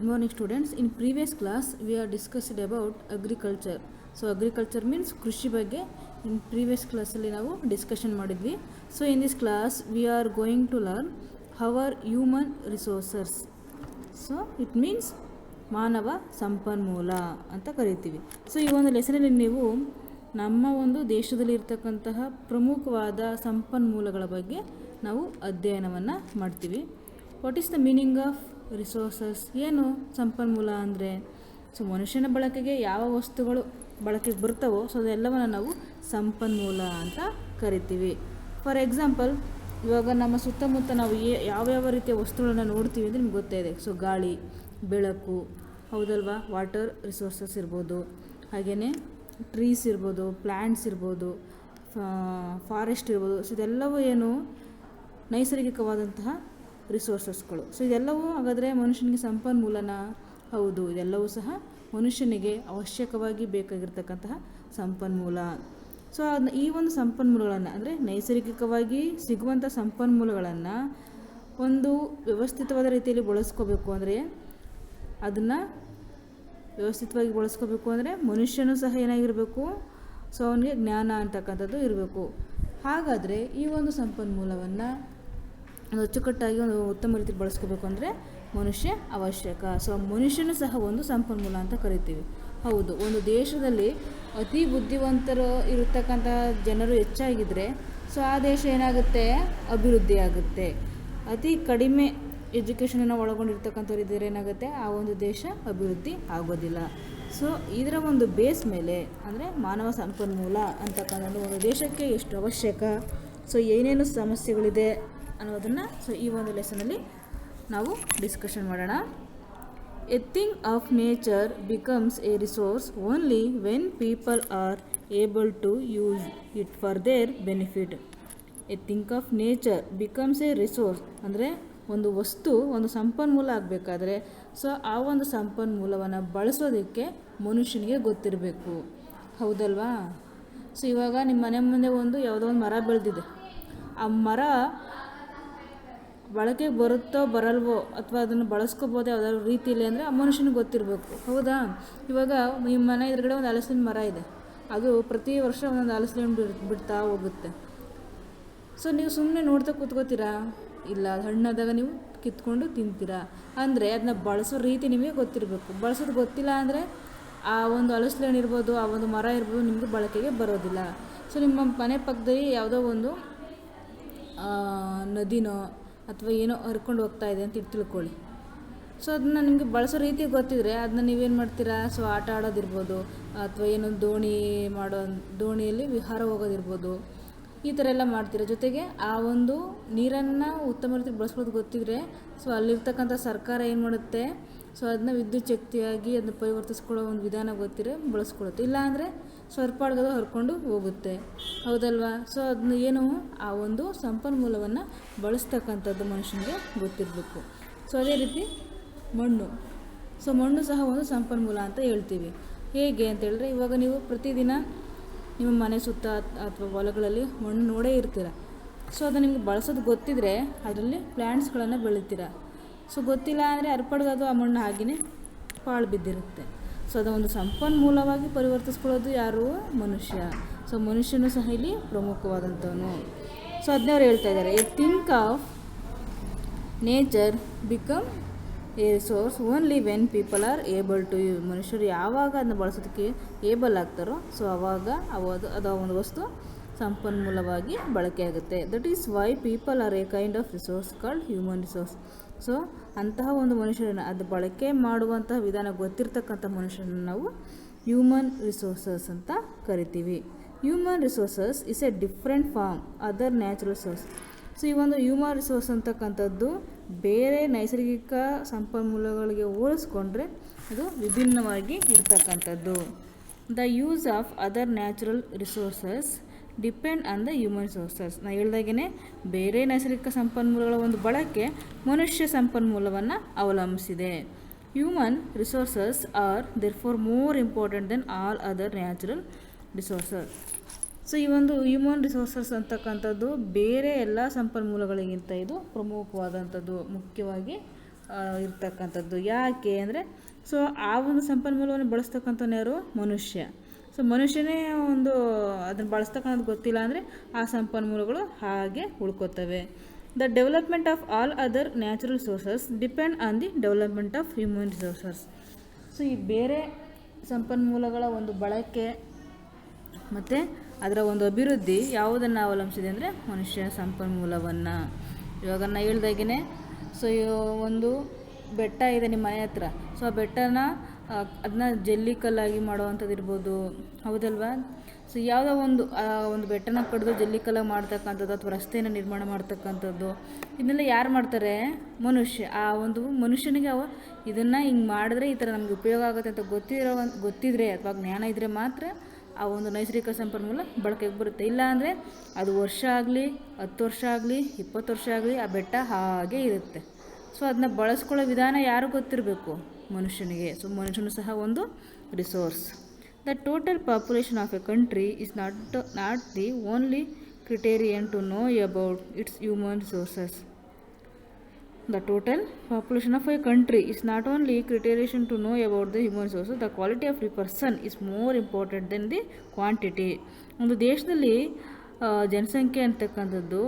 Good morning students. In previous class we are discussed about agriculture. So agriculture means ಕೃಷಿ ಬಗ್ಗೆ in previous class ಅಲ್ಲಿ ನಾವು discussion ಮಾಡಿದ್ವಿ. So in this class we are going to learn our human resources. So it means ಮಾನವ ಸಂಪನ್ಮೂಲ ಅಂತ ಕರಿತೀವಿ. So ಈ ಒಂದು ಲೆಸನಲ್ಲಿ ನೀವು ನಮ್ಮ ಒಂದು ದೇಶದಲ್ಲಿ ಇರ್ತಕ್ಕಂತಹ ಪ್ರಮುಖವಾದ ಸಂಪನ್ಮೂಲಗಳ ಬಗ್ಗೆ ನಾವು ಅಧ್ಯಯನವನ್ನು ಮಾಡ್ತೀವಿ. What is the meaning of resources? ಏನು ಸಂಪನ್ಮೂಲ ಅಂದರೆ? ಸೊ ಮನುಷ್ಯನ ಬಳಕೆಗೆ ಯಾವ ವಸ್ತುಗಳು ಬಳಕೆಗೆ ಬರ್ತಾವೋ ಸೊ ಅದೆಲ್ಲವನ್ನು ನಾವು ಸಂಪನ್ಮೂಲ ಅಂತ ಕರಿತೀವಿ. ಫಾರ್ ಎಕ್ಸಾಂಪಲ್, ಇವಾಗ ನಮ್ಮ ಸುತ್ತಮುತ್ತ ನಾವು ಯಾವ್ಯಾವ ರೀತಿಯ ವಸ್ತುಗಳನ್ನು ನೋಡ್ತೀವಿ ಅಂದರೆ ನಿಮ್ಗೆ ಗೊತ್ತೇ ಇದೆ. ಸೊ ಗಾಳಿ, ಬೆಳಕು, ಹೌದಲ್ವಾ, ವಾಟರ್ ರಿಸೋರ್ಸಸ್ ಇರ್ಬೋದು, ಹಾಗೆಯೇ ಟ್ರೀಸ್ ಇರ್ಬೋದು, ಪ್ಲ್ಯಾಂಟ್ಸ್ ಇರ್ಬೋದು, ಫಾರೆಸ್ಟ್ ಇರ್ಬೋದು. ಸೊ ಇದೆಲ್ಲವೂ ಏನು ನೈಸರ್ಗಿಕವಾದಂತಹ ರಿಸೋರ್ಸಸ್ಗಳು. ಸೊ ಇದೆಲ್ಲವೂ ಹಾಗಾದರೆ ಮನುಷ್ಯನಿಗೆ ಸಂಪನ್ಮೂಲನ? ಹೌದು, ಇದೆಲ್ಲವೂ ಸಹ ಮನುಷ್ಯನಿಗೆ ಅವಶ್ಯಕವಾಗಿ ಬೇಕಾಗಿರ್ತಕ್ಕಂತಹ ಸಂಪನ್ಮೂಲ. ಸೊ ಈ ಒಂದು ಸಂಪನ್ಮೂಲಗಳನ್ನು ಅಂದರೆ ನೈಸರ್ಗಿಕವಾಗಿ ಸಿಗುವಂಥ ಸಂಪನ್ಮೂಲಗಳನ್ನು ಒಂದು ವ್ಯವಸ್ಥಿತವಾದ ರೀತಿಯಲ್ಲಿ ಬಳಸ್ಕೋಬೇಕು ಅಂದರೆ, ಅದನ್ನು ವ್ಯವಸ್ಥಿತವಾಗಿ ಬಳಸ್ಕೋಬೇಕು ಅಂದರೆ ಮನುಷ್ಯನೂ ಸಹ ಏನಾಗಿರಬೇಕು? ಸೊ ಅವನಿಗೆ ಜ್ಞಾನ ಅಂತಕ್ಕಂಥದ್ದು ಇರಬೇಕು. ಹಾಗಾದರೆ ಈ ಒಂದು ಸಂಪನ್ಮೂಲವನ್ನು ಒಂದು ಅಚ್ಚುಕಟ್ಟಾಗಿ ಒಂದು ಉತ್ತಮ ರೀತಿ ಬಳಸ್ಕೋಬೇಕು ಅಂದರೆ ಮನುಷ್ಯ ಅವಶ್ಯಕ. ಸೊ ಮನುಷ್ಯನೂ ಸಹ ಒಂದು ಸಂಪನ್ಮೂಲ ಅಂತ ಕರಿತೀವಿ. ಹೌದು, ಒಂದು ದೇಶದಲ್ಲಿ ಅತಿ ಬುದ್ಧಿವಂತರು ಇರತಕ್ಕಂಥ ಜನರು ಹೆಚ್ಚಾಗಿದ್ದರೆ ಸೊ ಆ ದೇಶ ಏನಾಗುತ್ತೆ? ಅಭಿವೃದ್ಧಿ ಆಗುತ್ತೆ. ಅತಿ ಕಡಿಮೆ ಎಜುಕೇಷನನ್ನು ಒಳಗೊಂಡಿರ್ತಕ್ಕಂಥವ್ರು ಇದ್ದರೆ ಏನಾಗುತ್ತೆ? ಆ ಒಂದು ದೇಶ ಅಭಿವೃದ್ಧಿ ಆಗೋದಿಲ್ಲ. ಸೊ ಇದರ ಒಂದು ಬೇಸ್ ಮೇಲೆ ಅಂದರೆ ಮಾನವ ಸಂಪನ್ಮೂಲ ಅಂತಕ್ಕಂಥ ಒಂದು ದೇಶಕ್ಕೆ ಎಷ್ಟು ಅವಶ್ಯಕ, ಸೊ ಏನೇನು ಸಮಸ್ಯೆಗಳಿದೆ ಅನ್ನೋದನ್ನು ಸೊ ಈ ಒಂದು ಲೆಸನಲ್ಲಿ ನಾವು ಡಿಸ್ಕಷನ್ ಮಾಡೋಣ. A thing of nature becomes a resource only when people are able to use it for their benefit. A thing of nature becomes a resource ಅಂದರೆ ಒಂದು ವಸ್ತು ಒಂದು ಸಂಪನ್ಮೂಲ ಆಗಬೇಕಾದ್ರೆ ಸೊ ಆ ಒಂದು ಸಂಪನ್ಮೂಲವನ್ನು ಬಳಸೋದಕ್ಕೆ ಮನುಷ್ಯನಿಗೆ ಗೊತ್ತಿರಬೇಕು. ಹೌದಲ್ವಾ? ಸೊ ಇವಾಗ ನಿಮ್ಮ ಮನೆ ಮುಂದೆ ಯಾವುದೋ ಒಂದು ಮರ ಬೆಳೆದಿದೆ. ಆ ಮರ ಬಳಕೆಗೆ ಬರುತ್ತೋ ಬರಲ್ವೋ ಅಥವಾ ಅದನ್ನು ಬಳಸ್ಕೋಬೋದೇ ಯಾವುದಾದ್ರು ರೀತಿಯಲ್ಲಿ ಅಂದರೆ ಆ ಮನುಷ್ಯನಿಗೆ ಗೊತ್ತಿರಬೇಕು. ಹೌದಾ? ಇವಾಗ ನಿಮ್ಮ ಮನೆ ಎದುರುಗಡೆ ಒಂದು ಹಲಸಿನ ಮರ ಇದೆ. ಅದು ಪ್ರತಿ ವರ್ಷ ಒಂದೊಂದು ಹಲಸಿನ ಬಿಡ್ತಾ ಹೋಗುತ್ತೆ. ಸೊ ನೀವು ಸುಮ್ಮನೆ ನೋಡ್ತಾ ಕೂತ್ಕೋತೀರಾ? ಇಲ್ಲ, ಅದು ಹಣ್ಣಾದಾಗ ನೀವು ಕಿತ್ಕೊಂಡು ತಿಂತೀರಾ. ಅಂದರೆ ಅದನ್ನ ಬಳಸೋ ರೀತಿ ನಿಮಗೆ ಗೊತ್ತಿರಬೇಕು. ಬಳಸೋದು ಗೊತ್ತಿಲ್ಲ ಅಂದರೆ ಆ ಒಂದು ಹಲಸಿನ ಹಣ್ಣು ಇರ್ಬೋದು, ಆ ಒಂದು ಮರ ಇರ್ಬೋದು, ನಿಮಗೆ ಬಳಕೆಗೆ ಬರೋದಿಲ್ಲ. ಸೊ ನಿಮ್ಮ ಮನೆ ಪಕ್ಕದಲ್ಲಿ ಯಾವುದೋ ಒಂದು ನದಿನೋ ಅಥವಾ ಏನೋ ಹರ್ಕೊಂಡು ಹೋಗ್ತಾ ಇದೆ ಅಂತ ತಿಳ್ಕೊಳ್ಳಿ. ಸೊ ಅದನ್ನ ನಿಮಗೆ ಬಳಸೋ ರೀತಿ ಗೊತ್ತಿದ್ರೆ ಅದನ್ನ ನೀವೇನು ಮಾಡ್ತೀರಾ? ಸೊ ಆಟ ಆಡೋದಿರ್ಬೋದು ಅಥವಾ ಏನೋ ದೋಣಿಯಲ್ಲಿ ವಿಹಾರ ಹೋಗೋದಿರ್ಬೋದು, ಈ ಥರ ಎಲ್ಲ ಮಾಡ್ತೀರಾ. ಜೊತೆಗೆ ಆ ಒಂದು ನೀರನ್ನು ಉತ್ತಮ ರೀತಿ ಬಳಸ್ಕೊಳ್ಳೋದು ಗೊತ್ತಿದ್ರೆ ಸೊ ಅಲ್ಲಿರ್ತಕ್ಕಂಥ ಸರ್ಕಾರ ಏನು ಮಾಡುತ್ತೆ? ಸೊ ಅದನ್ನ ವಿದ್ಯುತ್ ಶಕ್ತಿಯಾಗಿ ಅದನ್ನ ಪರಿವರ್ತಿಸ್ಕೊಳ್ಳೋ ಒಂದು ವಿಧಾನ ಗೊತ್ತಿದ್ರೆ ಬಳಸ್ಕೊಳ್ಳುತ್ತೆ. ಇಲ್ಲಾಂದರೆ ಸ್ವರ್ಪಾಡ್ಗದು ಹರ್ಕೊಂಡು ಹೋಗುತ್ತೆ. ಹೌದಲ್ವಾ? ಸೊ ಅದನ್ನ ಏನು ಆ ಒಂದು ಸಂಪನ್ಮೂಲವನ್ನು ಬಳಸ್ತಕ್ಕಂಥದ್ದು ಮನುಷ್ಯನಿಗೆ ಗೊತ್ತಿರಬೇಕು. ಸೊ ಅದೇ ರೀತಿ ಮಣ್ಣು. ಸೊ ಮಣ್ಣು ಸಹ ಒಂದು ಸಂಪನ್ಮೂಲ ಅಂತ ಹೇಳ್ತೀವಿ. ಹೇಗೆ ಅಂತ ಹೇಳಿದ್ರೆ, ಇವಾಗ ನೀವು ಪ್ರತಿದಿನ ನಿಮ್ಮ ಮನೆ ಸುತ್ತ ಅಥವಾ ಹೊಲಗಳಲ್ಲಿ ಮಣ್ಣು ನೋಡೇ ಇರ್ತೀರ. ಸೊ ಅದನ್ನು ನಿಮ್ಗೆ ಬಳಸೋದು ಗೊತ್ತಿದ್ರೆ ಅದರಲ್ಲಿ ಪ್ಲ್ಯಾಂಟ್ಸ್ಗಳನ್ನು ಬೆಳಿತೀರ. ಸೊ ಗೊತ್ತಿಲ್ಲ ಅಂದರೆ ಅರ್ಪಡ್ಗದು ಆ ಮಣ್ಣು ಹಾಗೆಯೇ ಪಾಳು ಬಿದ್ದಿರುತ್ತೆ. ಸೊ ಅದೊಂದು ಸಂಪನ್ಮೂಲವಾಗಿ ಪರಿವರ್ತಿಸ್ಕೊಳ್ಳೋದು ಯಾರು? ಮನುಷ್ಯ. ಸೊ ಮನುಷ್ಯನೂ ಸಹ ಇಲ್ಲಿ ಪ್ರಮುಖವಾದಂಥವನು. ಸೊ ಅದನ್ನೇ ಅವ್ರು ಹೇಳ್ತಾ ಇದ್ದಾರೆ, a think of nature become a resource only when people are able to use. ಮನುಷ್ಯರು ಯಾವಾಗ ಅದನ್ನ ಬಳಸೋದಕ್ಕೆ ಏಬಲ್ ಆಗ್ತಾರೋ ಸೊ ಆವಾಗ ಅದು ಒಂದು ವಸ್ತು ಸಂಪನ್ಮೂಲವಾಗಿ ಬಳಕೆ ಆಗುತ್ತೆ. That is why people are A kind of resource called human resource. So ಅಂತಹ ಒಂದು ಮನುಷ್ಯರನ್ನು ಅದು ಬಳಕೆ ಮಾಡುವಂತಹ ವಿಧಾನ ಗೊತ್ತಿರ್ತಕ್ಕಂಥ ಮನುಷ್ಯರನ್ನು ನಾವು ಹ್ಯೂಮನ್ ರಿಸೋರ್ಸಸ್ ಅಂತ ಕರಿತೀವಿ. Human resources is A different from other natural resource. So ಈ ಒಂದು ಹ್ಯೂಮನ್ ರಿಸೋರ್ಸ್ ಅಂತಕ್ಕಂಥದ್ದು ಬೇರೆ ನೈಸರ್ಗಿಕ ಸಂಪನ್ಮೂಲಗಳಿಗೆ ಹೋಲಿಸ್ಕೊಂಡ್ರೆ ಅದು ವಿಭಿನ್ನವಾಗಿ ಇರ್ತಕ್ಕಂಥದ್ದು. The use of other natural resources depend on the human resources. ನಾನು ಹೇಳ್ದಾಗೇ ಬೇರೆ ನೈಸರ್ಗಿಕ ಸಂಪನ್ಮೂಲಗಳ ಒಂದು ಬಳಕೆ ಮನುಷ್ಯ ಸಂಪನ್ಮೂಲವನ್ನು ಅವಲಂಬಿಸಿದೆ. Human resources are therefore more important than all other natural resources. So ಈ ಒಂದು ಹ್ಯೂಮನ್ ರಿಸೋರ್ಸಸ್ ಅಂತಕ್ಕಂಥದ್ದು ಬೇರೆ ಎಲ್ಲ ಸಂಪನ್ಮೂಲಗಳಿಗಿಂತ ಇದು ಪ್ರಮುಖವಾದಂಥದ್ದು, ಮುಖ್ಯವಾಗಿ ಇರ್ತಕ್ಕಂಥದ್ದು. ಯಾಕೆ ಅಂದರೆ ಸೊ ಆ ಒಂದು ಸಂಪನ್ಮೂಲವನ್ನು ಬಳಸ್ತಕ್ಕಂಥವ್ನು ಯಾರು? ಮನುಷ್ಯ. ಸೊ ಮನುಷ್ಯನೇ ಅದನ್ನು ಬಳಸ್ತಕ್ಕಂಥದ್ದು ಗೊತ್ತಿಲ್ಲ ಅಂದರೆ ಆ ಸಂಪನ್ಮೂಲಗಳು ಹಾಗೆ ಉಳ್ಕೋತವೆ. The development of all other natural sources depend on the development of human resources. So ಈ ಬೇರೆ ಸಂಪನ್ಮೂಲಗಳ ಒಂದು ಬಳಕೆ ಮತ್ತು ಅದರ ಒಂದು ಅಭಿವೃದ್ಧಿ ಯಾವುದನ್ನು ಅವಲಂಬಿಸಿದೆ ಅಂದರೆ ಮನುಷ್ಯ ಸಂಪನ್ಮೂಲವನ್ನು. ಇವಾಗ ನಾನು ಹೇಳ್ದಾಗೇ ಸೊ ಒಂದು ಬೆಟ್ಟ ಇದೆ ನಿಮ್ಮ ಮನೆ ಹತ್ರ. ಸೊ ಆ ಬೆಟ್ಟನ ಅದನ್ನ ಜಲ್ಲಿಕಲ್ಲಾಗಿ ಮಾಡುವಂಥದ್ದು ಇರ್ಬೋದು, ಹೌದಲ್ವಾ? ಸೊ ಯಾವುದೋ ಒಂದು ಬೆಟ್ಟನ ಕಡಿದು ಜಲ್ಲಿಕಲ್ಲಾಗಿ ಮಾಡ್ತಕ್ಕಂಥದ್ದು ಅಥವಾ ರಸ್ತೆಯನ್ನು ನಿರ್ಮಾಣ ಮಾಡ್ತಕ್ಕಂಥದ್ದು, ಇದನ್ನೆಲ್ಲ ಯಾರು ಮಾಡ್ತಾರೆ? ಮನುಷ್ಯ. ಆ ಒಂದು ಮನುಷ್ಯನಿಗೆ ಇದನ್ನು ಹಿಂಗೆ ಮಾಡಿದ್ರೆ ಈ ಥರ ನಮಗೆ ಉಪಯೋಗ ಆಗುತ್ತೆ ಅಂತ ಗೊತ್ತಿದ್ರೆ ಅಥವಾ ಜ್ಞಾನ ಇದ್ದರೆ ಮಾತ್ರ ಆ ಒಂದು ನೈಸರ್ಗಿಕ ಸಂಪನ್ಮೂಲ ಬಳಕೆಗೆ ಬರುತ್ತೆ. ಇಲ್ಲ ಅಂದರೆ ಅದು ವರ್ಷ ಆಗಲಿ 10 ವರ್ಷ ಆಗಲಿ 20 ವರ್ಷ ಆಗಲಿ ಆ ಬೆಟ್ಟ ಹಾಗೆ ಇರುತ್ತೆ. ಸೊ ಅದನ್ನ ಬಳಸ್ಕೊಳ್ಳೋ ವಿಧಾನ ಯಾರು ಗೊತ್ತಿರಬೇಕು? ಮನುಷ್ಯನಿಗೆ. ಸೊ ಮನುಷ್ಯನು ಸಹ ಒಂದು resource. The total population of a country is not the only criterion to know about its human resources. The total population of a country is not only criterion to know about the human resources. The quality of a person is more important than the quantity. ಒಂದು ದೇಶದಲ್ಲಿ ಜನಸಂಖ್ಯೆ ಅಂತಕ್ಕಂಥದ್ದು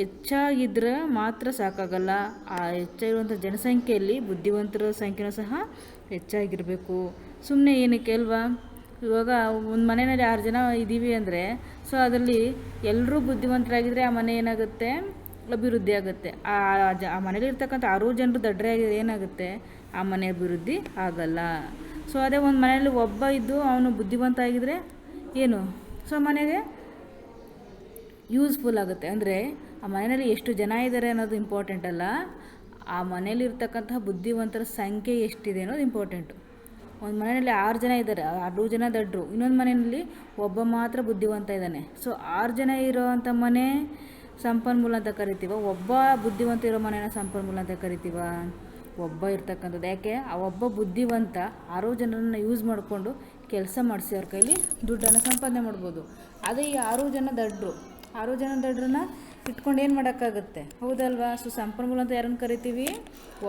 ಹೆಚ್ಚಾಗಿದ್ದರೆ ಮಾತ್ರ ಸಾಕಾಗಲ್ಲ. ಆ ಹೆಚ್ಚಾಗಿರುವಂಥ ಜನಸಂಖ್ಯೆಯಲ್ಲಿ ಬುದ್ಧಿವಂತರ ಸಂಖ್ಯೆನೂ ಸಹ ಹೆಚ್ಚಾಗಿರಬೇಕು. ಸುಮ್ಮನೆ ಏನಕ್ಕೆ ಅಲ್ವಾ? ಇವಾಗ ಒಂದು ಮನೆಯಲ್ಲಿ 6 ಜನ ಇದ್ದೀವಿ ಅಂದರೆ ಸೊ ಅದರಲ್ಲಿ ಎಲ್ಲರೂ ಬುದ್ಧಿವಂತರಾಗಿದ್ದರೆ ಆ ಮನೆ ಏನಾಗುತ್ತೆ? ಅಭಿವೃದ್ಧಿ ಆಗುತ್ತೆ. ಆ ಮನೇಲಿರ್ತಕ್ಕಂಥ 6 ಜನರು ದಡ್ರೆ ಆಗಿದ್ರೆ ಏನಾಗುತ್ತೆ? ಆ ಮನೆ ಅಭಿವೃದ್ಧಿ ಆಗಲ್ಲ. ಸೊ ಅದೇ ಒಂದು ಮನೆಯಲ್ಲಿ ಒಬ್ಬ ಇದ್ದು ಅವನು ಬುದ್ಧಿವಂತ ಆಗಿದ್ರೆ ಏನು? ಸೊ ಮನೆಗೆ ಯೂಸ್ಫುಲ್ ಆಗುತ್ತೆ. ಅಂದರೆ ಆ ಮನೆಯಲ್ಲಿ ಎಷ್ಟು ಜನ ಇದ್ದಾರೆ ಅನ್ನೋದು ಇಂಪಾರ್ಟೆಂಟ್ ಅಲ್ಲ, ಆ ಮನೇಲಿರ್ತಕ್ಕಂತಹ ಬುದ್ಧಿವಂತರ ಸಂಖ್ಯೆ ಎಷ್ಟಿದೆ ಅನ್ನೋದು ಇಂಪಾರ್ಟೆಂಟು. ಒಂದು ಮನೆಯಲ್ಲಿ 6 ಜನ ಇದ್ದಾರೆ, 6 ಜನ ದಡ್ರು, ಇನ್ನೊಂದು ಮನೆಯಲ್ಲಿ ಒಬ್ಬ ಮಾತ್ರ ಬುದ್ಧಿವಂತ ಇದ್ದಾನೆ. ಸೊ 6 ಜನ ಇರೋವಂಥ ಮನೆ ಸಂಪನ್ಮೂಲ ಅಂತ ಕರಿತೀವ, ಒಬ್ಬ ಬುದ್ಧಿವಂತ ಇರೋ ಮನೆಯ ಸಂಪನ್ಮೂಲ ಅಂತ ಕರಿತೀವ? ಒಬ್ಬ ಇರ್ತಕ್ಕಂಥದ್ದು. ಯಾಕೆ? ಆ ಒಬ್ಬ ಬುದ್ಧಿವಂತ 6 ಜನರನ್ನು ಯೂಸ್ ಮಾಡಿಕೊಂಡು ಕೆಲಸ ಮಾಡಿಸಿ ಅವ್ರ ಕೈಲಿ ದುಡ್ಡನ್ನು ಸಂಪಾದನೆ ಮಾಡ್ಬೋದು. ಅದೇ ಈ 6 ಜನ ದಡ್ರನ್ನ ಇಟ್ಕೊಂಡು ಏನು ಮಾಡೋಕ್ಕಾಗುತ್ತೆ? ಹೌದಲ್ವಾ? ಸೊ ಸಂಪನ್ಮೂಲ ಅಂತ ಯಾರನ್ನು ಕರಿತೀವಿ?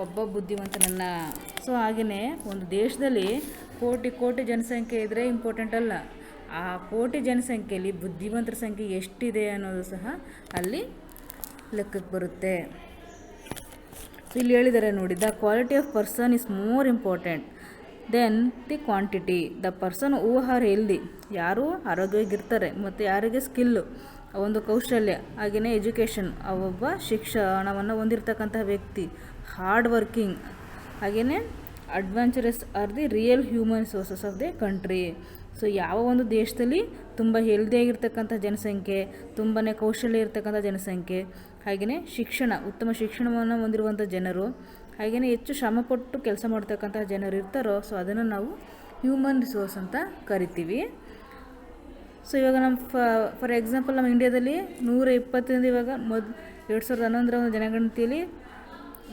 ಒಬ್ಬ ಬುದ್ಧಿವಂತನನ್ನು. ಸೊ ಹಾಗೆಯೇ ಒಂದು ದೇಶದಲ್ಲಿ ಕೋಟಿ ಜನಸಂಖ್ಯೆ ಇದ್ದರೆ ಇಂಪಾರ್ಟೆಂಟ್ ಅಲ್ಲ, ಆ ಕೋಟಿ ಜನಸಂಖ್ಯೆಯಲ್ಲಿ ಬುದ್ಧಿವಂತರ ಸಂಖ್ಯೆ ಎಷ್ಟಿದೆ ಅನ್ನೋದು ಸಹ ಅಲ್ಲಿ ಲೆಕ್ಕಕ್ಕೆ ಬರುತ್ತೆ. ಸೊ ಇಲ್ಲಿ ಹೇಳಿದ್ದಾರೆ ನೋಡಿ, the quality of person is more important than the quantity. The person who are healthy, ಯಾರು ಆರೋಗ್ಯವಾಗಿರ್ತಾರೆ ಮತ್ತು ಯಾರಿಗೆ ಸ್ಕಿಲ್ಲು, ಒಂದು ಕೌಶಲ್ಯ, ಹಾಗೆಯೇ ಎಜುಕೇಷನ್, ಒಬ್ಬ ಶಿಕ್ಷಣವನ್ನು ಹೊಂದಿರತಕ್ಕಂತಹ ವ್ಯಕ್ತಿ, ಹಾರ್ಡ್ ವರ್ಕಿಂಗ್, ಹಾಗೆಯೇ adventurous R the real human sources of the country. So ಯಾವ ಒಂದು ದೇಶದಲ್ಲಿ ತುಂಬ ಹೆಲ್ದಿಯಾಗಿರ್ತಕ್ಕಂಥ ಜನಸಂಖ್ಯೆ, ತುಂಬಾ ಕೌಶಲ್ಯ ಇರ್ತಕ್ಕಂಥ ಜನಸಂಖ್ಯೆ, ಹಾಗೆಯೇ ಉತ್ತಮ ಶಿಕ್ಷಣವನ್ನು ಹೊಂದಿರುವಂಥ ಜನರು, ಹಾಗೆಯೇ ಹೆಚ್ಚು ಶ್ರಮಪಟ್ಟು ಕೆಲಸ ಮಾಡ್ತಕ್ಕಂಥ ಜನರು ಇರ್ತಾರೋ ಸೊ ಅದನ್ನು ನಾವು ಹ್ಯೂಮನ್ ರಿಸೋರ್ಸ್ ಅಂತ ಕರಿತೀವಿ. ಸೊ ಇವಾಗ ನಮ್ಮ ಫಾರ್ ಎಕ್ಸಾಂಪಲ್ ನಮ್ಮ ಇಂಡಿಯಾದಲ್ಲಿ 120 ಇವಾಗ 2011 ಒಂದು ಜನಗಣತಿಯಲ್ಲಿ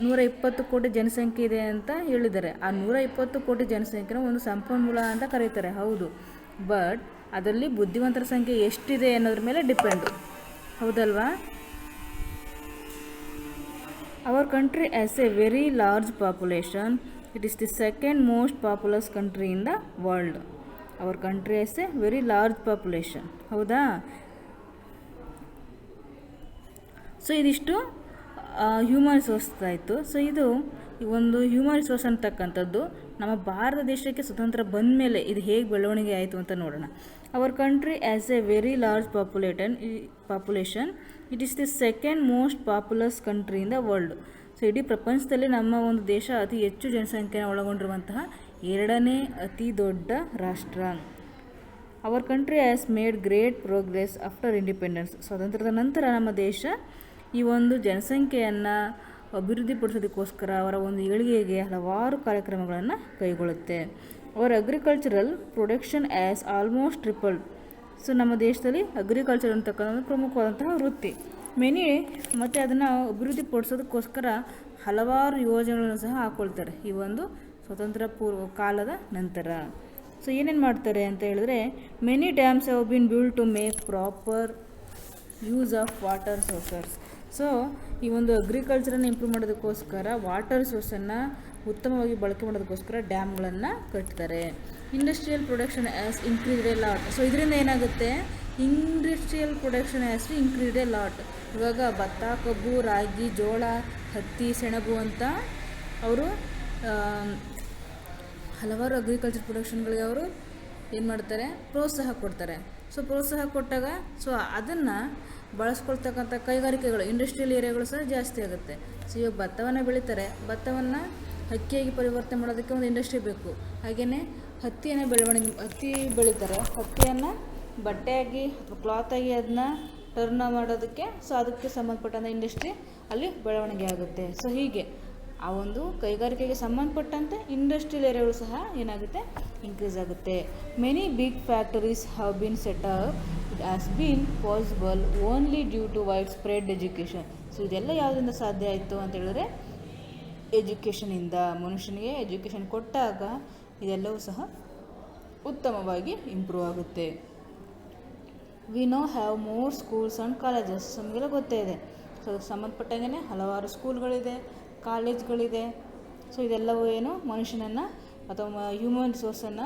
120 ಕೋಟಿ ಜನಸಂಖ್ಯೆ ಇದೆ ಅಂತ ಹೇಳಿದ್ದಾರೆ. ಆ 120 ಕೋಟಿ ಜನಸಂಖ್ಯೆನ ಒಂದು ಸಂಪನ್ಮೂಲ ಅಂತ ಕರೀತಾರೆ, ಹೌದು. ಬಟ್ ಅದರಲ್ಲಿ ಬುದ್ಧಿವಂತರ ಸಂಖ್ಯೆ ಎಷ್ಟಿದೆ ಅನ್ನೋದ್ರ ಮೇಲೆ ಡಿಪೆಂಡು, ಹೌದಲ್ವಾ? Our country as A very large population, it is the second most populous country in the world. Our country as A very large population, ಹೌದಾ? ಸೊ ಇದಿಷ್ಟು ಹ್ಯೂಮನ್ ರಿಸೋರ್ಸ್ ಆಯಿತು. ಸೊ ಇದು ಒಂದು ಹ್ಯೂಮನ್ ರಿಸೋರ್ಸ್ ಅಂತಕ್ಕಂಥದ್ದು ನಮ್ಮ ಭಾರತ ದೇಶಕ್ಕೆ ಸ್ವತಂತ್ರ ಬಂದ ಮೇಲೆ ಇದು ಹೇಗೆ ಬೆಳವಣಿಗೆ ಆಯಿತು ಅಂತ ನೋಡೋಣ. Our country as A very large population, it is the second most populous country in the world. So ಇಡೀ ಪ್ರಪಂಚದಲ್ಲಿ ನಮ್ಮ ಒಂದು ದೇಶ ಅತಿ ಹೆಚ್ಚು ಜನಸಂಖ್ಯೆಯನ್ನು ಒಳಗೊಂಡಿರುವಂತಹ 2ನೇ ಅತಿ ದೊಡ್ಡ ರಾಷ್ಟ್ರ. Our country has made great progress after independence. ಸ್ವಾತಂತ್ರ್ಯದ ನಂತರ ನಮ್ಮ ದೇಶ ಈ ಒಂದು ಜನಸಂಖ್ಯೆಯನ್ನು ಅಭಿವೃದ್ಧಿಪಡಿಸೋದಕ್ಕೋಸ್ಕರ ಅವರ ಒಂದು ಏಳಿಗೆಗೆ ಹಲವಾರು ಕಾರ್ಯಕ್ರಮಗಳನ್ನು ಕೈಗೊಳ್ಳುತ್ತೆ. ಅವರ agricultural production as almost tripled. So ನಮ್ಮ ದೇಶದಲ್ಲಿ ಅಗ್ರಿಕಲ್ಚರ್ ಅಂತಕ್ಕಂಥ ಪ್ರಮುಖವಾದಂತಹ ವೃತ್ತಿ ಮತ್ತು ಅದನ್ನು ಅಭಿವೃದ್ಧಿಪಡಿಸೋದಕ್ಕೋಸ್ಕರ ಹಲವಾರು ಯೋಜನೆಗಳನ್ನು ಸಹ ಹಾಕ್ಕೊಳ್ತಾರೆ ಈ ಒಂದು ಸ್ವತಂತ್ರ ಪೂರ್ವ ಕಾಲದ ನಂತರ. ಸೊ ಏನೇನು ಮಾಡ್ತಾರೆ ಅಂತ ಹೇಳಿದ್ರೆ, many dams have been build to make proper use of water sources. So ಈ ಒಂದು ಅಗ್ರಿಕಲ್ಚರನ್ನು ಇಂಪ್ರೂವ್ ಮಾಡೋದಕ್ಕೋಸ್ಕರ ವಾಟರ್ ಸೋರ್ಸನ್ನು ಉತ್ತಮವಾಗಿ ಬಳಕೆ ಮಾಡೋದಕ್ಕೋಸ್ಕರ ಡ್ಯಾಮ್ಗಳನ್ನು ಕಟ್ತಾರೆ. Industrial production as increased A lot. So ಇದರಿಂದ ಏನಾಗುತ್ತೆ, industrial production as increased A lot. ಇವಾಗ ಭತ್ತ, ಕಬ್ಬು, ರಾಗಿ, ಜೋಳ, ಹತ್ತಿ, ಸೆಣಬು ಅಂತ ಅವರು ಹಲವಾರು ಅಗ್ರಿಕಲ್ಚರ್ ಪ್ರೊಡಕ್ಷನ್ಗಳಿಗೆ ಅವರು ಏನು ಮಾಡ್ತಾರೆ, ಪ್ರೋತ್ಸಾಹ ಕೊಡ್ತಾರೆ. ಸೊ ಪ್ರೋತ್ಸಾಹ ಕೊಟ್ಟಾಗ ಸೊ ಅದನ್ನು ಬಳಸ್ಕೊಳ್ತಕ್ಕಂಥ ಕೈಗಾರಿಕೆಗಳು, ಇಂಡಸ್ಟ್ರಿಯಲ್ ಏರಿಯಾಗಳು ಸಹ ಜಾಸ್ತಿ ಆಗುತ್ತೆ. ಸೊ ಇವಾಗ ಭತ್ತವನ್ನು ಬೆಳೀತಾರೆ, ಭತ್ತವನ್ನು ಅಕ್ಕಿಯಾಗಿ ಪರಿವರ್ತನೆ ಮಾಡೋದಕ್ಕೆ ಒಂದು ಇಂಡಸ್ಟ್ರಿ ಬೇಕು. ಹಾಗೆಯೇ ಹತ್ತಿ ಬೆಳೀತಾರೆ, ಹತ್ತಿಯನ್ನು ಬಟ್ಟೆಯಾಗಿ ಅಥವಾ ಕ್ಲಾತಾಗಿ ಅದನ್ನ ಟರ್ನ್ ಮಾಡೋದಕ್ಕೆ, ಸೊ ಅದಕ್ಕೆ ಸಂಬಂಧಪಟ್ಟಂಥ ಇಂಡಸ್ಟ್ರಿ ಅಲ್ಲಿ ಬೆಳವಣಿಗೆ ಆಗುತ್ತೆ. ಸೊ ಹೀಗೆ ಆ ಒಂದು ಕೈಗಾರಿಕೆಗೆ ಸಂಬಂಧಪಟ್ಟಂತೆ ಇಂಡಸ್ಟ್ರಿಯಲ್ ಏರಿಯಾಗಳು ಸಹ ಏನಾಗುತ್ತೆ, ಇನ್ಕ್ರೀಸ್ ಆಗುತ್ತೆ. Many big factories have been set up. It has been possible only due to widespread education. So ಇದೆಲ್ಲ ಯಾವುದರಿಂದ ಸಾಧ್ಯ ಆಯಿತು ಅಂತ ಹೇಳಿದ್ರೆ ಎಜುಕೇಷನಿಂದ. ಮನುಷ್ಯನಿಗೆ ಎಜುಕೇಷನ್ ಕೊಟ್ಟಾಗ ಇದೆಲ್ಲವೂ ಸಹ ಉತ್ತಮವಾಗಿ ಇಂಪ್ರೂವ್ ಆಗುತ್ತೆ. We know have more schools and colleges. ನಮಗೆಲ್ಲ ಗೊತ್ತೇ ಇದೆ. ಸೊ ಅದಕ್ಕೆ ಸಂಬಂಧಪಟ್ಟಂಗೆ ಹಲವಾರು ಸ್ಕೂಲ್ಗಳಿದೆ, ಕಾಲೇಜ್ಗಳಿದೆ. ಸೊ ಇದೆಲ್ಲವೂ ಏನು, ಮನುಷ್ಯನನ್ನು ಅಥವಾ ಹ್ಯೂಮನ್ ರಿಸೋರ್ಸನ್ನು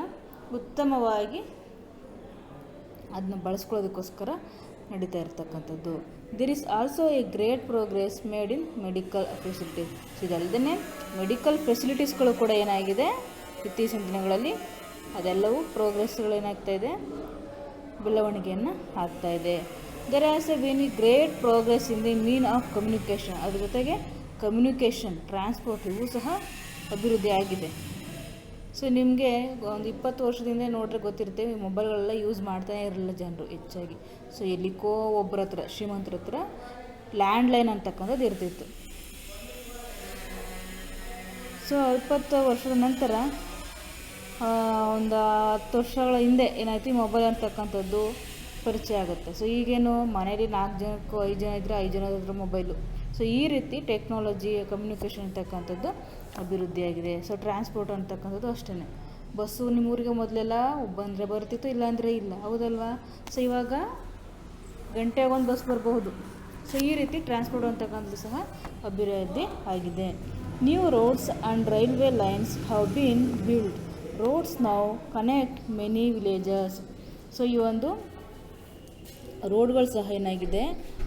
ಉತ್ತಮವಾಗಿ ಅದನ್ನ ಬಳಸ್ಕೊಳ್ಳೋದಕ್ಕೋಸ್ಕರ ನಡೀತಾ ಇರ್ತಕ್ಕಂಥದ್ದು. There is also a great progress made in medical facilities. So ಇದಲ್ಲದೆ ಮೆಡಿಕಲ್ ಫೆಸಿಲಿಟೀಸ್ಗಳು ಕೂಡ ಏನಾಗಿದೆ, ಇತ್ತೀಚಿನ ದಿನಗಳಲ್ಲಿ ಅದೆಲ್ಲವೂ ಪ್ರೋಗ್ರೆಸ್ಗಳು ಏನಾಗ್ತಾಯಿದೆ, ಬೆಳವಣಿಗೆಯನ್ನು ಆಗ್ತಾಯಿದೆ. There has been a great progress in the mean of communication. ಅದ್ರ ಜೊತೆಗೆ ಕಮ್ಯುನಿಕೇಷನ್, ಟ್ರಾನ್ಸ್ಪೋರ್ಟ್ ಇವು ಸಹ ಅಭಿವೃದ್ಧಿ ಆಗಿದೆ. ಸೊ ನಿಮಗೆ ಒಂದು 20 ವರ್ಷದಿಂದ ನೋಡ್ರೆ ಗೊತ್ತಿರುತ್ತೆ, ಮೊಬೈಲ್ಗಳೆಲ್ಲ ಯೂಸ್ ಮಾಡ್ತಾನೆ ಇರಲಿಲ್ಲ ಜನರು ಹೆಚ್ಚಾಗಿ. ಸೊ ಎಲ್ಲಿಕೋ ಒಬ್ಬರ ಹತ್ರ, ಶ್ರೀಮಂತರ ಹತ್ರ ಲ್ಯಾಂಡ್ಲೈನ್ ಅಂತಕ್ಕಂಥದ್ದು ಇರ್ತಿತ್ತು. ಸೊ 20 ವರ್ಷದ ನಂತರ ಒಂದು 10 ವರ್ಷಗಳ ಹಿಂದೆ ಏನಾಯ್ತು, ಈ ಮೊಬೈಲ್ ಅಂತಕ್ಕಂಥದ್ದು ಪರಿಚಯ ಆಗುತ್ತೆ. ಸೊ ಈಗೇನು ಮನೇಲಿ 4 ಜನಕ್ಕೂ 5 ಜನ ಇದ್ದರೆ 5 ಜನದ ಹತ್ರ ಮೊಬೈಲು. ಸೊ ಈ ರೀತಿ ಟೆಕ್ನಾಲಜಿ, ಕಮ್ಯುನಿಕೇಷನ್ ಅಂತಕ್ಕಂಥದ್ದು ಅಭಿವೃದ್ಧಿಯಾಗಿದೆ. ಸೊ ಟ್ರಾನ್ಸ್ಪೋರ್ಟ್ ಅಂತಕ್ಕಂಥದ್ದು ಅಷ್ಟೇ. ಬಸ್ಸು ನಿಮ್ಮೂರಿಗೆ ಮೊದಲೆಲ್ಲ ಬಂದರೆ ಬರ್ತಿತ್ತು, ಇಲ್ಲಾಂದರೆ ಇಲ್ಲ, ಹೌದಲ್ವಾ? ಸೊ ಇವಾಗ ಗಂಟೆಗೊಂದು ಬಸ್ ಬರಬಹುದು. ಸೊ ಈ ರೀತಿ ಟ್ರಾನ್ಸ್ಪೋರ್ಟ್ ಅಂತಕ್ಕಂಥದ್ದು ಸಹ ಅಭಿವೃದ್ಧಿ ಆಗಿದೆ. New roads and railway lines have been build. Roads now connect many villages. So ಈ ಒಂದು ರೋಡ್ಗಳು ಸಹ ಏನಾಗಿದೆ,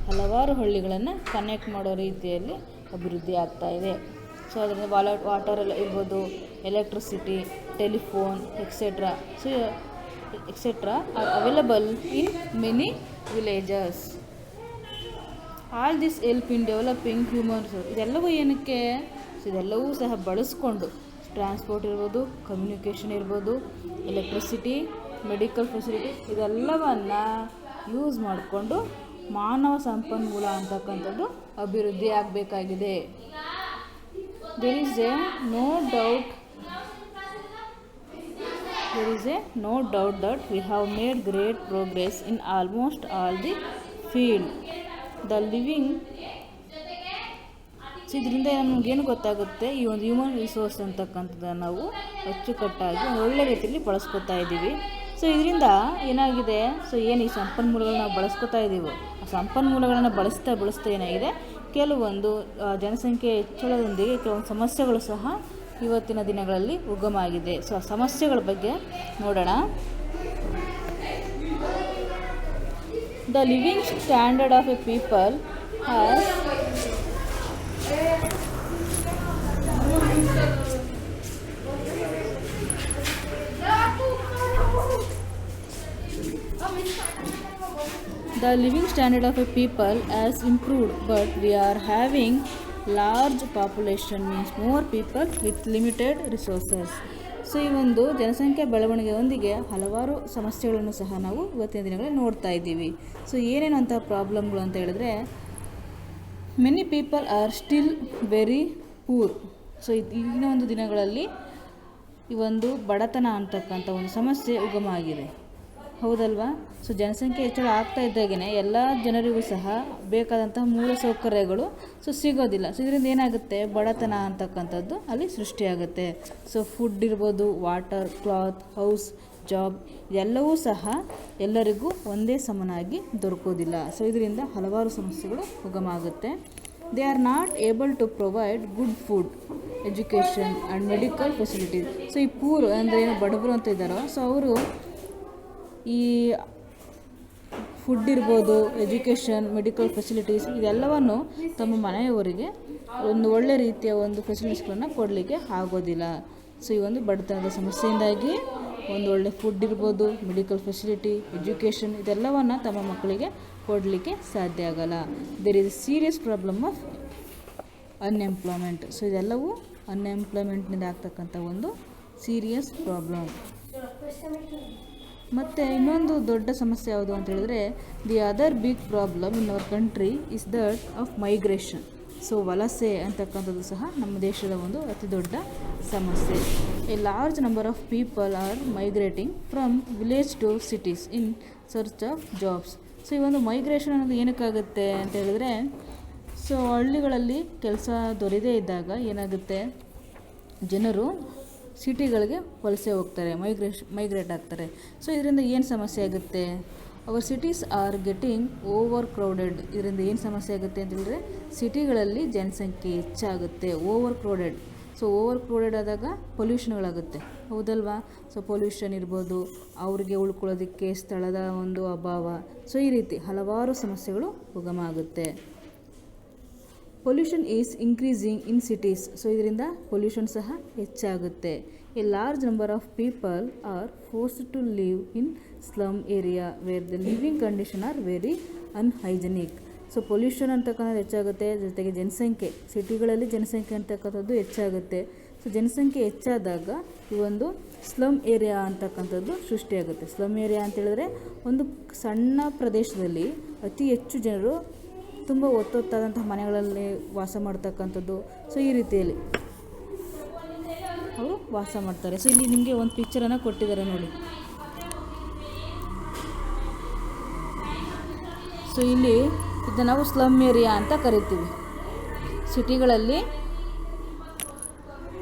ಹಲವಾರು ಹಳ್ಳಿಗಳನ್ನು ಕನೆಕ್ಟ್ ಮಾಡೋ ರೀತಿಯಲ್ಲಿ ಅಭಿವೃದ್ಧಿ ಆಗ್ತಾ ಇದೆ. ಸೊ ಅದರಿಂದ ವಾಟರ್ ಇರ್ಬೋದು, electricity, telephone etcetera are available in many villages. All this help in developing human resource. ಇದೆಲ್ಲವೂ ಏನಕ್ಕೆ, ಸೊ ಇದೆಲ್ಲವೂ ಸಹ ಬಳಸ್ಕೊಂಡು ಟ್ರಾನ್ಸ್ಪೋರ್ಟ್ ಇರ್ಬೋದು, ಕಮ್ಯುನಿಕೇಷನ್ ಇರ್ಬೋದು, ಎಲೆಕ್ಟ್ರಿಸಿಟಿ, ಮೆಡಿಕಲ್ ಫೆಸಿಲಿಟಿ ಇದೆಲ್ಲವನ್ನು ಯೂಸ್ ಮಾಡಿಕೊಂಡು ಮಾನವ ಸಂಪನ್ಮೂಲ ಅಂತಕ್ಕಂಥದ್ದು ಅಭಿವೃದ್ಧಿ ಆಗಬೇಕಾಗಿದೆ. There is a no doubt that we have made great progress in almost all the field. The living. So ಇದರಿಂದ ನಮಗೇನು ಗೊತ್ತಾಗುತ್ತೆ, ಈ ಒಂದು ಹ್ಯೂಮನ್ ರಿಸೋರ್ಸ್ ಅಂತಕ್ಕಂಥದ್ದನ್ನು ನಾವು ಅಚ್ಚುಕಟ್ಟಾಗಿ ಒಳ್ಳೆ ರೀತಿಯಲ್ಲಿ ಬಳಸ್ಕೊತಾ ಇದ್ದೀವಿ. ಸೊ ಇದರಿಂದ ಏನಾಗಿದೆ, ಸೊ ಏನು ಈ ಸಂಪನ್ಮೂಲಗಳನ್ನ ನಾವು ಬಳಸ್ಕೊತಾ ಇದ್ದೀವೋ, ಆ ಸಂಪನ್ಮೂಲಗಳನ್ನು ಬಳಸ್ತಾ ಏನಾಗಿದೆ, ಕೆಲವೊಂದು ಜನಸಂಖ್ಯೆ ಹೆಚ್ಚಳದೊಂದಿಗೆ ಕೆಲವೊಂದು ಸಮಸ್ಯೆಗಳು ಸಹ ಇವತ್ತಿನ ದಿನಗಳಲ್ಲಿ ಉಗಮ ಆಗಿದೆ. ಸೊ ಆ ಸಮಸ್ಯೆಗಳ ಬಗ್ಗೆ ನೋಡೋಣ. The living standard of A people has The living standard of a people has improved, but we are having large population, means more people with limited resources. So ಈ ಒಂದು ಜನಸಂಖ್ಯೆ ಬೆಳವಣಿಗೆಯೊಂದಿಗೆ ಹಲವಾರು ಸಮಸ್ಯೆಗಳನ್ನು ಸಹ ನಾವು ಇವತ್ತಿನ ದಿನಗಳಲ್ಲಿ ನೋಡ್ತಾ ಇದ್ದೀವಿ. ಸೊ ಏನೇನು ಅಂತ ಪ್ರಾಬ್ಲಮ್ಗಳು ಅಂತ ಹೇಳಿದ್ರೆ, many people are still very poor. So ಈಗಿನ ಒಂದು ದಿನಗಳಲ್ಲಿ ಈ ಒಂದು ಬಡತನ ಅಂತಕ್ಕಂಥ ಒಂದು ಸಮಸ್ಯೆ ಉಗಮ ಆಗಿದೆ, ಹೌದಲ್ವಾ? ಸೊ ಜನಸಂಖ್ಯೆ ಹೆಚ್ಚಳ ಆಗ್ತಾ ಇದ್ದಾಗೇ ಎಲ್ಲ ಜನರಿಗೂ ಸಹ ಬೇಕಾದಂತಹ ಮೂಲ ಸೌಕರ್ಯಗಳು ಸಿಗೋದಿಲ್ಲ. ಸೊ ಇದರಿಂದ ಏನಾಗುತ್ತೆ, ಬಡತನ ಅಂತಕ್ಕಂಥದ್ದು ಅಲ್ಲಿ ಸೃಷ್ಟಿಯಾಗುತ್ತೆ. ಸೊ ಫುಡ್ ಇರ್ಬೋದು, ವಾಟರ್, ಕ್ಲಾತ್, ಹೌಸ್, ಜಾಬ್ ಎಲ್ಲವೂ ಸಹ ಎಲ್ಲರಿಗೂ ಒಂದೇ ಸಮನಾಗಿ ದೊರಕೋದಿಲ್ಲ. ಸೊ ಇದರಿಂದ ಹಲವಾರು ಸಮಸ್ಯೆಗಳು ಉಗಮ ಆಗುತ್ತೆ. They are not able to provide good food, education and medical facilities. So ಈ ಪೂರ್ ಅಂದರೆ ಏನು ಬಡವರು ಅಂತ ಇದ್ದಾರೋ, ಸೊ ಅವರು ಈ ಫುಡ್ ಇರ್ಬೋದು, ಎಜುಕೇಷನ್, ಮೆಡಿಕಲ್ ಫೆಸಿಲಿಟೀಸ್ ಇದೆಲ್ಲವನ್ನು ತಮ್ಮ ಮನೆಯವರಿಗೆ ಒಂದು ಒಳ್ಳೆ ರೀತಿಯ ಒಂದು ಫೆಸಿಲಿಟೀಸ್ಗಳನ್ನು ಕೊಡಲಿಕ್ಕೆ ಆಗೋದಿಲ್ಲ. ಸೊ ಈ ಒಂದು ಬಡತನದ ಸಮಸ್ಯೆಯಿಂದಾಗಿ ಒಂದು ಒಳ್ಳೆ ಫುಡ್ ಇರ್ಬೋದು, ಮೆಡಿಕಲ್ ಫೆಸಿಲಿಟಿ, ಎಜುಕೇಷನ್ ಇದೆಲ್ಲವನ್ನು ತಮ್ಮ ಮಕ್ಕಳಿಗೆ ಕೊಡಲಿಕ್ಕೆ ಸಾಧ್ಯ ಆಗಲ್ಲ. There is serious problem of unemployment. So ಇದೆಲ್ಲವೂ ಅನ್ಎಂಪ್ಲಾಯ್ಮೆಂಟ್ನಿಂದ ಆಗ್ತಕ್ಕಂಥ ಒಂದು ಸೀರಿಯಸ್ ಪ್ರಾಬ್ಲಮ್. ಮತ್ತು ಇನ್ನೊಂದು ದೊಡ್ಡ ಸಮಸ್ಯೆ ಯಾವುದು ಅಂತ ಹೇಳಿದ್ರೆ, the other big problem in our country is that of migration. So ವಲಸೆ ಅಂತಕ್ಕಂಥದ್ದು ಸಹ ನಮ್ಮ ದೇಶದ ಒಂದು ಅತಿ ದೊಡ್ಡ ಸಮಸ್ಯೆ. A large number of people are migrating from village to cities in search of jobs. So ಈ ಒಂದು ಮೈಗ್ರೇಷನ್ ಅನ್ನೋದು ಏನಕ್ಕಾಗುತ್ತೆ ಅಂತ ಹೇಳಿದ್ರೆ, ಸೊ ಹಳ್ಳಿಗಳಲ್ಲಿ ಕೆಲಸ ದೊರೆಯದೇ ಇದ್ದಾಗ ಏನಾಗುತ್ತೆ, ಜನರು ಸಿಟಿಗಳಿಗೆ ವಲಸೆ ಹೋಗ್ತಾರೆ, ಮೈಗ್ರೇಟ್ ಆಗ್ತಾರೆ. ಸೊ ಇದರಿಂದ ಏನು ಸಮಸ್ಯೆ ಆಗುತ್ತೆ, our cities are getting overcrowded. ಇದರಿಂದ ಏನು ಸಮಸ್ಯೆ ಆಗುತ್ತೆ ಅಂತ ಹೇಳಿದ್ರೆ, ಸಿಟಿಗಳಲ್ಲಿ ಜನಸಂಖ್ಯೆ ಹೆಚ್ಚಾಗುತ್ತೆ, overcrowded. So overcrowded ಆದಾಗ ಪೊಲ್ಯೂಷನ್ಗಳಾಗುತ್ತೆ, ಹೌದಲ್ವಾ. ಸೊ ಪೊಲ್ಯೂಷನ್ ಇರ್ಬೋದು, ಅವ್ರಿಗೆ ಉಳ್ಕೊಳ್ಳೋದಕ್ಕೆ ಸ್ಥಳದ ಒಂದು ಅಭಾವ. ಸೊ ಈ ರೀತಿ ಹಲವಾರು ಸಮಸ್ಯೆಗಳು ಉಗಮ ಆಗುತ್ತೆ. Pollution is increasing in cities. So ಇದರಿಂದ ಪೊಲ್ಯೂಷನ್ ಸಹ ಹೆಚ್ಚಾಗುತ್ತೆ. A large number of people are forced to live in slum area where the living condition are very unhygienic. So pollution ಅಂತಕ್ಕಂಥದ್ದು ಹೆಚ್ಚಾಗುತ್ತೆ, ಜೊತೆಗೆ ಜನಸಂಖ್ಯೆ, ಸಿಟಿಗಳಲ್ಲಿ ಜನಸಂಖ್ಯೆ ಅಂತಕ್ಕಂಥದ್ದು ಹೆಚ್ಚಾಗುತ್ತೆ. ಸೊ ಜನಸಂಖ್ಯೆ ಹೆಚ್ಚಾದಾಗ ಈ ಒಂದು ಸ್ಲಮ್ ಏರಿಯಾ ಅಂತಕ್ಕಂಥದ್ದು ಸೃಷ್ಟಿಯಾಗುತ್ತೆ. ಸ್ಲಮ್ ಏರಿಯಾ ಅಂತ ಹೇಳಿದ್ರೆ ಒಂದು ಸಣ್ಣ ಪ್ರದೇಶದಲ್ಲಿ ಅತಿ ಹೆಚ್ಚು ಜನರು ತುಂಬ ಒತ್ತೊತ್ತಾದಂತಹ ಮನೆಗಳಲ್ಲಿ ವಾಸ ಮಾಡ್ತಕ್ಕಂಥದ್ದು. ಸೊ ಈ ರೀತಿಯಲ್ಲಿ ಅವರು ವಾಸ ಮಾಡ್ತಾರೆ. ಸೊ ಇಲ್ಲಿ ನಿಮಗೆ ಒಂದು ಪಿಕ್ಚರನ್ನು ಕೊಟ್ಟಿದ್ದಾರೆ ನೋಡಿ. ಸೊ ಇಲ್ಲಿ ಇದನ್ನು ನಾವು ಸ್ಲಮ್ ಏರಿಯಾ ಅಂತ ಕರಿತೀವಿ. ಸಿಟಿಗಳಲ್ಲಿ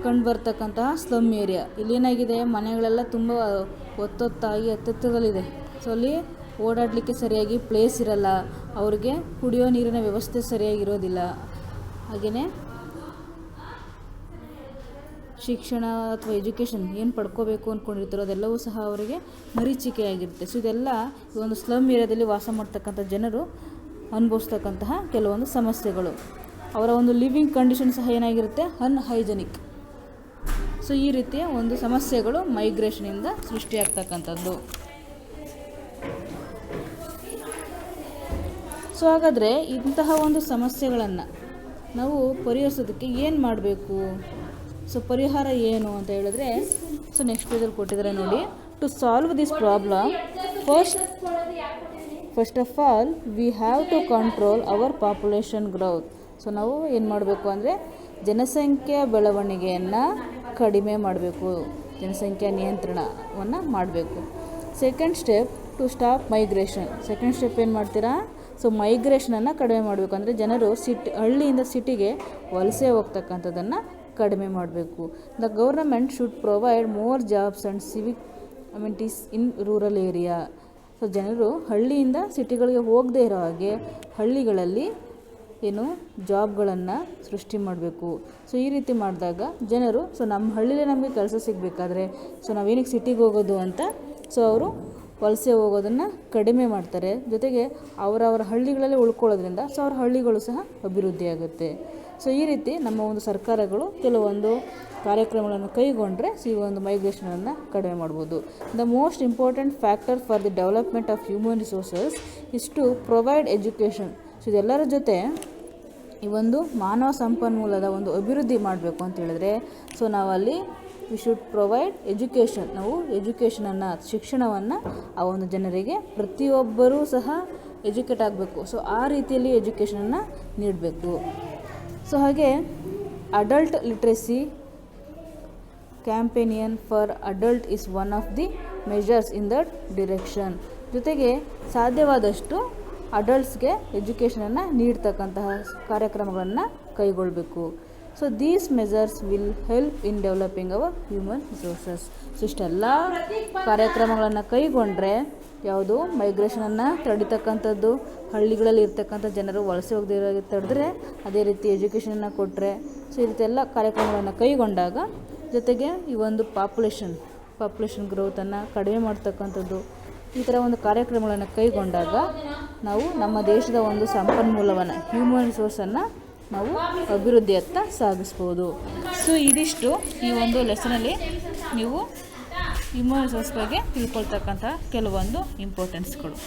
ಕಂಡುಬರ್ತಕ್ಕಂತಹ ಸ್ಲಮ್ ಏರಿಯಾ. ಇಲ್ಲೇನಾಗಿದೆ, ಮನೆಗಳೆಲ್ಲ ತುಂಬ ಒತ್ತೊತ್ತಾಗಿ ಹತ್ತಿರದಲ್ಲಿದೆ. ಸೊ ಅಲ್ಲಿ ಓಡಾಡಲಿಕ್ಕೆ ಸರಿಯಾಗಿ ಪ್ಲೇಸ್ ಇರಲ್ಲ, ಅವ್ರಿಗೆ ಕುಡಿಯೋ ನೀರಿನ ವ್ಯವಸ್ಥೆ ಸರಿಯಾಗಿರೋದಿಲ್ಲ. ಹಾಗೆಯೇ ಶಿಕ್ಷಣ ಅಥವಾ ಎಜುಕೇಷನ್ ಏನು ಪಡ್ಕೋಬೇಕು ಅಂದ್ಕೊಂಡಿರ್ತಾರೋ ಅದೆಲ್ಲವೂ ಸಹ ಅವರಿಗೆ ಮರೀಚಿಕೆಯಾಗಿರುತ್ತೆ. ಸೊ ಇದೆಲ್ಲ ಈ ಒಂದು ಸ್ಲಮ್ ಏರಿಯಾದಲ್ಲಿ ವಾಸ ಮಾಡ್ತಕ್ಕಂಥ ಜನರು ಅನುಭವಿಸ್ತಕ್ಕಂತಹ ಕೆಲವೊಂದು ಸಮಸ್ಯೆಗಳು. ಅವರ ಒಂದು ಲಿವಿಂಗ್ ಕಂಡೀಷನ್ ಸಹ ಏನಾಗಿರುತ್ತೆ, ಅನ್ಹೈಜೆನಿಕ್. ಸೊ ಈ ರೀತಿಯ ಒಂದು ಸಮಸ್ಯೆಗಳು ಮೈಗ್ರೇಷನಿಂದ ಸೃಷ್ಟಿಯಾಗ್ತಕ್ಕಂಥದ್ದು. ಸೊ ಹಾಗಾದರೆ ಇಂತಹ ಒಂದು ಸಮಸ್ಯೆಗಳನ್ನು ನಾವು ಪರಿಹರಿಸೋದಕ್ಕೆ ಏನು ಮಾಡಬೇಕು, ಸೊ ಪರಿಹಾರ ಏನು ಅಂತ ಹೇಳಿದ್ರೆ, ಸೊ ನೆಕ್ಸ್ಟ್ ಪೇಜಲ್ಲಿ ಕೊಟ್ಟಿದ್ದಾರೆ ನೋಡಿ. To solve this problem, first of all we have to control our population growth. So ನಾವು ಏನು ಮಾಡಬೇಕು ಅಂದರೆ ಜನಸಂಖ್ಯೆಯ ಬೆಳವಣಿಗೆಯನ್ನು ಕಡಿಮೆ ಮಾಡಬೇಕು, ಜನಸಂಖ್ಯಾ ನಿಯಂತ್ರಣವನ್ನು ಮಾಡಬೇಕು. Second step to stop migration. Second step ಏನು ಮಾಡ್ತೀರಾ, ಸೊ ಮೈಗ್ರೇಷನನ್ನು ಕಡಿಮೆ ಮಾಡಬೇಕು. ಅಂದರೆ ಜನರು ಹಳ್ಳಿಯಿಂದ ಸಿಟಿಗೆ ವಲಸೆ ಹೋಗ್ತಕ್ಕಂಥದ್ದನ್ನು ಕಡಿಮೆ ಮಾಡಬೇಕು. The government should provide more jobs and civic amenities in rural area. So ಜನರು ಹಳ್ಳಿಯಿಂದ ಸಿಟಿಗಳಿಗೆ ಹೋಗದೇ ಇರೋ ಹಾಗೆ ಹಳ್ಳಿಗಳಲ್ಲಿ ಜಾಬ್ಗಳನ್ನು ಸೃಷ್ಟಿ ಮಾಡಬೇಕು. ಸೊ ಈ ರೀತಿ ಮಾಡಿದಾಗ ಜನರು, ಸೊ ನಮ್ಮ ಹಳ್ಳಿಲೇ ನಮಗೆ ಕೆಲಸ ಸಿಗಬೇಕಾದ್ರೆ ಸೊ ನಾವೇನಕ್ಕೆ ಸಿಟಿಗೆ ಹೋಗೋದು ಅಂತ ಸೊ ಅವರು ವಲಸೆ ಹೋಗೋದನ್ನು ಕಡಿಮೆ ಮಾಡ್ತಾರೆ. ಜೊತೆಗೆ ಅವರವರ ಹಳ್ಳಿಗಳಲ್ಲೇ ಉಳ್ಕೊಳ್ಳೋದ್ರಿಂದ ಸೊ ಅವ್ರ ಹಳ್ಳಿಗಳು ಸಹ ಅಭಿವೃದ್ಧಿಯಾಗುತ್ತೆ. ಸೊ ಈ ರೀತಿ ನಮ್ಮ ಒಂದು ಸರ್ಕಾರಗಳು ಕೆಲವೊಂದು ಕಾರ್ಯಕ್ರಮಗಳನ್ನು ಕೈಗೊಂಡ್ರೆ ಸೊ ಈ ಒಂದು ಮೈಗ್ರೇಷನನ್ನು ಕಡಿಮೆ ಮಾಡ್ಬೋದು. The most important factor for the development of human resources is to provide education. So ಇದೆಲ್ಲರ ಜೊತೆ ಈ ಒಂದು ಮಾನವ ಸಂಪನ್ಮೂಲದ ಒಂದು ಅಭಿವೃದ್ಧಿ ಮಾಡಬೇಕು ಅಂತ ಹೇಳಿದ್ರೆ ಸೊ ನಾವಲ್ಲಿ ವಿ ಶುಡ್ ಪ್ರೊವೈಡ್ ಎಜುಕೇಷನ್. ನಾವು ಎಜುಕೇಷನನ್ನು, ಶಿಕ್ಷಣವನ್ನು ಆ ಒಂದು ಜನರಿಗೆ ಪ್ರತಿಯೊಬ್ಬರೂ ಸಹ ಎಜುಕೇಟ್ ಆಗಬೇಕು. ಸೊ ಆ ರೀತಿಯಲ್ಲಿ ಎಜುಕೇಷನನ್ನು ನೀಡಬೇಕು. ಸೊ ಹಾಗೆ adult literacy campaign for adult is one of the measures in that direction. ಜೊತೆಗೆ ಸಾಧ್ಯವಾದಷ್ಟು ಅಡಲ್ಟ್ಸ್ಗೆ ಎಜುಕೇಷನನ್ನು ನೀಡ್ತಕ್ಕಂತಹ ಕಾರ್ಯಕ್ರಮಗಳನ್ನು ಕೈಗೊಳ್ಳಬೇಕು. So these measures will help in developing our human resources. So ಇಷ್ಟೆಲ್ಲ ಕಾರ್ಯಕ್ರಮಗಳನ್ನು ಕೈಗೊಂಡ್ರೆ ಯಾವುದು ಮೈಗ್ರೇಷನನ್ನು ತಡಿತಕ್ಕಂಥದ್ದು, ಹಳ್ಳಿಗಳಲ್ಲಿ ಇರ್ತಕ್ಕಂಥ ಜನರು ವಲಸೆ ಹೋಗದಿರೋ ತಡೆದ್ರೆ, ಅದೇ ರೀತಿ ಎಜುಕೇಷನನ್ನು ಕೊಟ್ಟರೆ, ಸೊ ಈ ರೀತಿ ಎಲ್ಲ ಕಾರ್ಯಕ್ರಮಗಳನ್ನು ಕೈಗೊಂಡಾಗ ಜೊತೆಗೆ ಈ ಒಂದು ಪಾಪ್ಯುಲೇಷನ್ ಗ್ರೋತನ್ನು ಕಡಿಮೆ ಮಾಡ್ತಕ್ಕಂಥದ್ದು, ಈ ಥರ ಒಂದು ಕಾರ್ಯಕ್ರಮಗಳನ್ನು ಕೈಗೊಂಡಾಗ ನಾವು ನಮ್ಮ ದೇಶದ ಒಂದು ಸಂಪನ್ಮೂಲವನ್ನು ಹ್ಯೂಮನ್ ರಿಸೋರ್ಸನ್ನು ನಾವು ಅಭಿವೃದ್ಧಿಯತ್ತ ಸಾಗಿಸ್ಬೋದು. ಸೊ ಇದಿಷ್ಟು ಈ ಒಂದು ಲೆಸನಲ್ಲಿ ನೀವು ಹ್ಯೂಮನ್ ರಿಸೋರ್ಸ್ ಬಗ್ಗೆ ತಿಳ್ಕೊಳ್ತಕ್ಕಂಥ ಕೆಲವೊಂದು ಇಂಪಾರ್ಟೆನ್ಸ್ಗಳು.